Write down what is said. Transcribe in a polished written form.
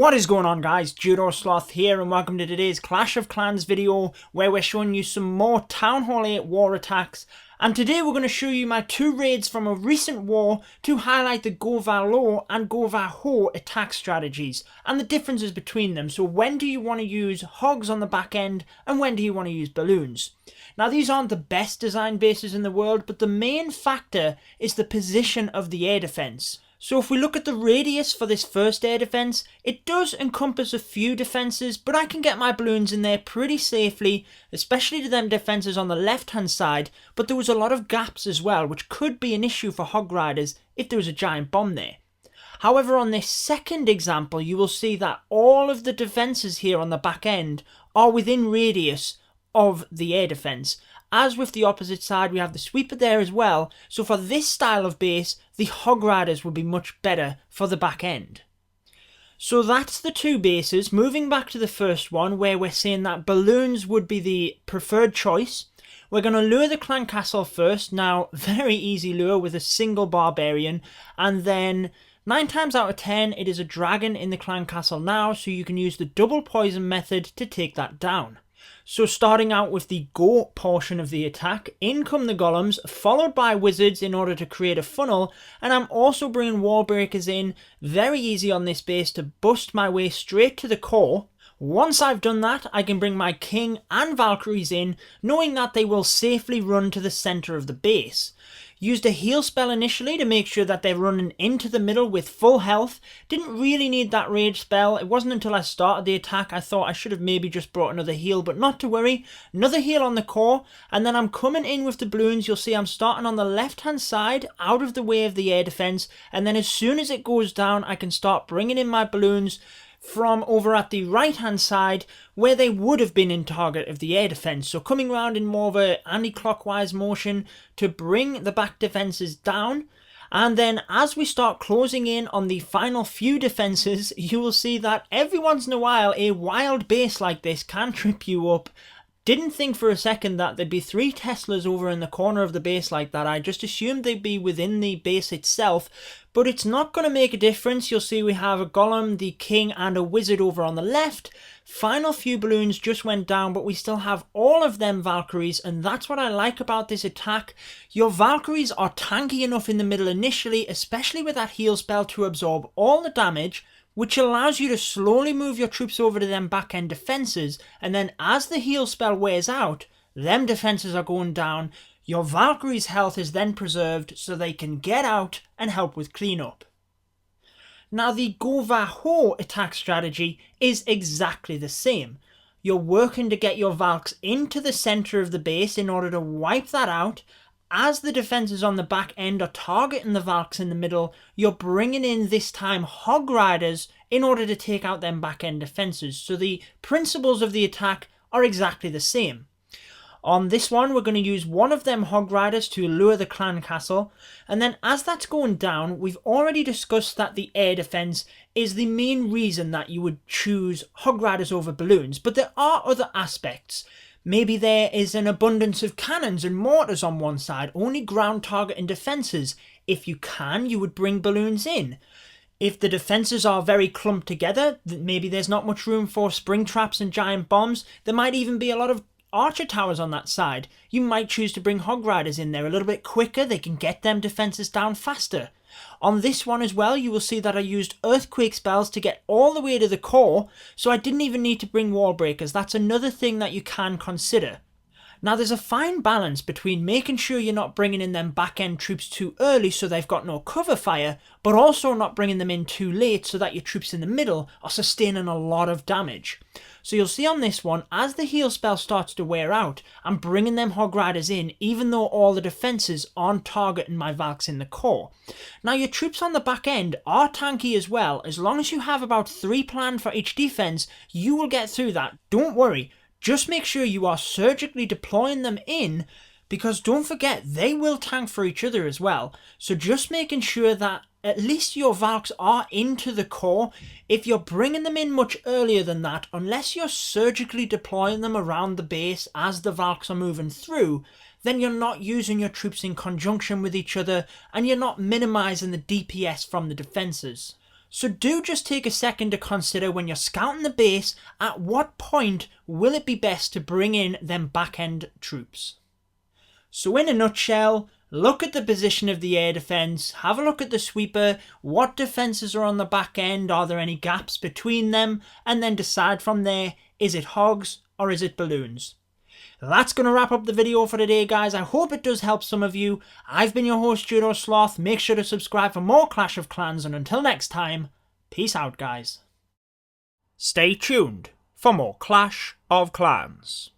What is going on, guys? Judo Sloth here, and welcome to today's Clash of Clans video where we're showing you some more Town Hall 8 war attacks. And today we're going to show you my two raids from a recent war to highlight the GoVaLo and GoVaHo attack strategies and the differences between them. So when do you want to use hogs on the back end and when do you want to use balloons? Now, these aren't the best design bases in the world, but the main factor is the position of the air defense. So if we look at the radius for this first air defense, it does encompass a few defenses, but I can get my balloons in there pretty safely, especially to them defenses on the left hand side, but there was a lot of gaps as well, which could be an issue for Hog Riders if there was a giant bomb there. However, on this second example, you will see that all of the defenses here on the back end are within radius of the air defense. As with the opposite side, we have the sweeper there as well, so for this style of base, the Hog Riders would be much better for the back end. So that's the two bases. Moving back to the first one, where we're saying that balloons would be the preferred choice. We're going to lure the clan castle first. Now, very easy lure with a single barbarian, and then 9 times out of 10, it is a dragon in the clan castle now, so you can use the double poison method to take that down. So starting out with the go portion of the attack, in come the golems, followed by wizards in order to create a funnel, and I'm also bringing wall breakers in, very easy on this base to bust my way straight to the core. Once I've done that, I can bring my king and valkyries in, knowing that they will safely run to the centre of the base. Used a heal spell initially to make sure that they're running into the middle with full health. Didn't really need that rage spell. It wasn't until I started the attack I thought I should have maybe just brought another heal, but not to worry. Another heal on the core, and then I'm coming in with the balloons. You'll see I'm starting on the left hand side, out of the way of the air defense, and then as soon as it goes down, I can start bringing in my balloons from over at the right hand side where they would have been in target of the air defense. So coming around in more of a anti-clockwise motion to bring the back defenses down. And then as we start closing in on the final few defenses, you will see that every once in a while a wild base like this can trip you up. Didn't think for a second that there'd be 3 Teslas over in the corner of the base like that. I just assumed they'd be within the base itself, but it's not going to make a difference. You'll see we have a golem, the king, and a wizard over on the left. Final few balloons just went down, but we still have all of them Valkyries, and that's what I like about this attack. Your Valkyries are tanky enough in the middle initially, especially with that heal spell to absorb all the damage, which allows you to slowly move your troops over to them back end defenses, and then as the heal spell wears out, them defenses are going down. Your Valkyrie's health is then preserved so they can get out and help with cleanup. Now, the GoVaHo attack strategy is exactly the same. You're working to get your Valks into the centre of the base in order to wipe that out. As the defenses on the back end are targeting the Valks in the middle, you're bringing in this time Hog Riders in order to take out them back end defenses. So the principles of the attack are exactly the same. On this one, we're going to use one of them Hog Riders to lure the clan castle. And then as that's going down, we've already discussed that the air defense is the main reason that you would choose Hog Riders over balloons. But there are other aspects. Maybe there is an abundance of cannons and mortars on one side, only ground targeting defences. If you can, you would bring balloons in. If the defences are very clumped together, maybe there's not much room for spring traps and giant bombs. There might even be a lot of archer towers on that side. You might choose to bring Hog Riders in there a little bit quicker. They can get them defences down faster. On this one as well, you will see that I used earthquake spells to get all the way to the core, so I didn't even need to bring wall breakers. That's another thing that you can consider. Now, there's a fine balance between making sure you're not bringing in them back-end troops too early so they've got no cover fire, but also not bringing them in too late so that your troops in the middle are sustaining a lot of damage. So you'll see on this one, as the heal spell starts to wear out, I'm bringing them Hog Riders in, even though all the defences aren't targeting my Valks in the core. Now, your troops on the back end are tanky as well. As long as you have about 3 planned for each defence, you will get through that. Don't worry. Just make sure you are surgically deploying them in, because don't forget, they will tank for each other as well. So just making sure that at least your Valks are into the core. If you're bringing them in much earlier than that, unless you're surgically deploying them around the base as the Valks are moving through, then you're not using your troops in conjunction with each other and you're not minimizing the DPS from the defenses. So do just take a second to consider when you're scouting the base, at what point will it be best to bring in them back-end troops. So in a nutshell, look at the position of the air defense, have a look at the sweeper, what defenses are on the back end, are there any gaps between them, and then decide from there, is it hogs or is it balloons? That's going to wrap up the video for today, guys. I hope it does help some of you. I've been your host, Judo Sloth. Make sure to subscribe for more Clash of Clans, and until next time, peace out, guys. Stay tuned for more Clash of Clans.